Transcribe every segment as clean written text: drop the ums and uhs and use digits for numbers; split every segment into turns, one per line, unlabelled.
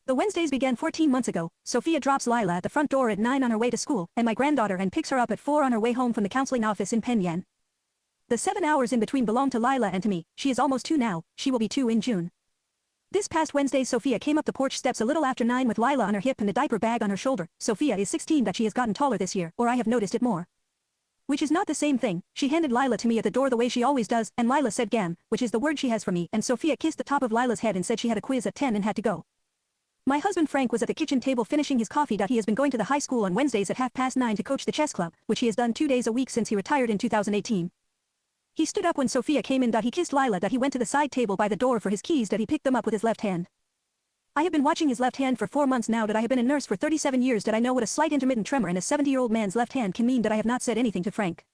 The Wednesdays began 14 months ago. Sophia drops Lila at the front door at 9 on her way to school, and my granddaughter and picks her up at 4 on her way home from the counseling office in Penyan. The 7 hours in between belong to Lila and to me. She is almost 2 now, she will be 2 in June. This past Wednesday Sophia came up the porch steps a little after 9 with Lila on her hip and a diaper bag on her shoulder. Sophia is 16 but she has gotten taller this year, or I have noticed it more. Which is not the same thing. She handed Lila to me at the door the way she always does, and Lila said gam, which is the word she has for me, and Sophia kissed the top of Lila's head and said she had a quiz at 10 and had to go. My husband Frank was at the kitchen table finishing his coffee. He has been going to the high school on Wednesdays at 9:30 to coach the chess club, which he has done 2 days a week since he retired in 2018. He stood up when Sophia came in. He kissed Lila. He went to the side table by the door for his keys. He picked them up with his left hand. I have been watching his left hand for 4 months now. I have been a nurse for 37 years. I know what a slight intermittent tremor in a 70-year-old man's left hand can mean. I have not said anything to Frank.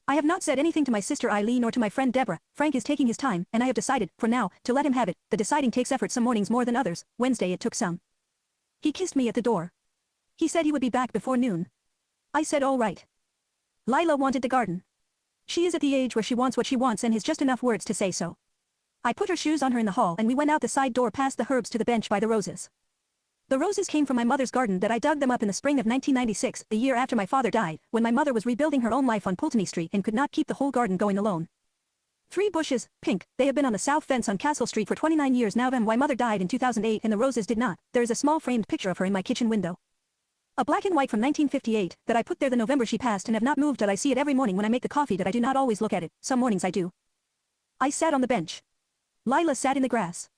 I have not said anything to my sister Eileen or to my friend Deborah. Frank is taking his time, and I have decided, for now, to let him have it. The deciding takes effort some mornings more than others. Wednesday it took some. He kissed me at the door. He said he would be back before noon. I said all right. Lila wanted the garden. She is at the age where she wants what she wants and has just enough words to say so. I put her shoes on her in the hall and we went out the side door past the herbs to the bench by the roses. The roses came from my mother's garden. I dug them up in the spring of 1996, the year after my father died, when my mother was rebuilding her own life on Pulteney Street and could not keep the whole garden going alone. 3 bushes, pink, they have been on the south fence on Castle Street for 29 years now. My mother died in 2008 and the roses did not. There is a small framed picture of her in my kitchen window. A black and white from 1958, that I put there the November she passed and have not moved. I see it every morning when I make the coffee. I do not always look at it, some mornings I do. I sat on the bench. Lila sat in the grass.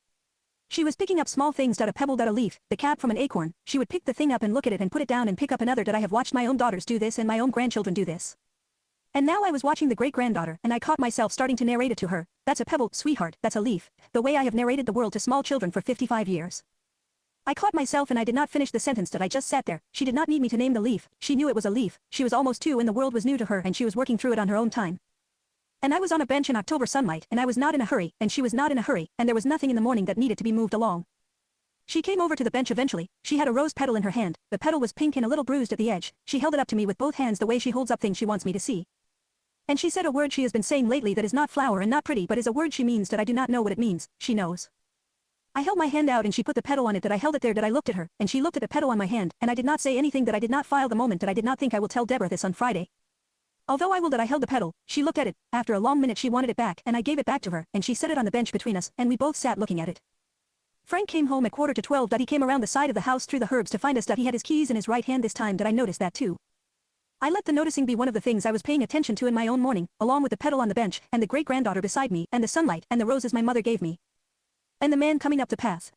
She was picking up small things. A pebble, a leaf, the cap from an acorn. She would pick the thing up and look at it and put it down and pick up another. I have watched my own daughters do this and my own grandchildren do this. And now I was watching the great-granddaughter and I caught myself starting to narrate it to her. That's a pebble, sweetheart, that's a leaf. The way I have narrated the world to small children for 55 years. I caught myself and I did not finish the sentence. I just sat there. She did not need me to name the leaf. She knew it was a leaf. She was almost 2 and the world was new to her and she was working through it on her own time. And I was on a bench in October sunlight and I was not in a hurry and she was not in a hurry and there was nothing in the morning that needed to be moved along. She came over to the bench eventually. She had a rose petal in her hand. The petal was pink and a little bruised at the edge. She held it up to me with both hands the way she holds up things she wants me to see. And she said a word she has been saying lately that is not flower and not pretty but is a word she means that I do not know what it means. She knows. I held my hand out and she put the petal on it. I held it there. I looked at her and she looked at the petal on my hand and I did not say anything. I did not file the moment. I did not think I will tell Deborah this on Friday. Although I will. I held the petal. She looked at it. After a long minute she wanted it back and I gave it back to her and she set it on the bench between us and we both sat looking at it. Frank came home at 11:45. He came around the side of the house through the herbs to find us. He had his keys in his right hand this time. I noticed that too. I let the noticing be one of the things I was paying attention to in my own morning, along with the petal on the bench, and the great-granddaughter beside me, and the sunlight, and the roses my mother gave me. And the man coming up the path.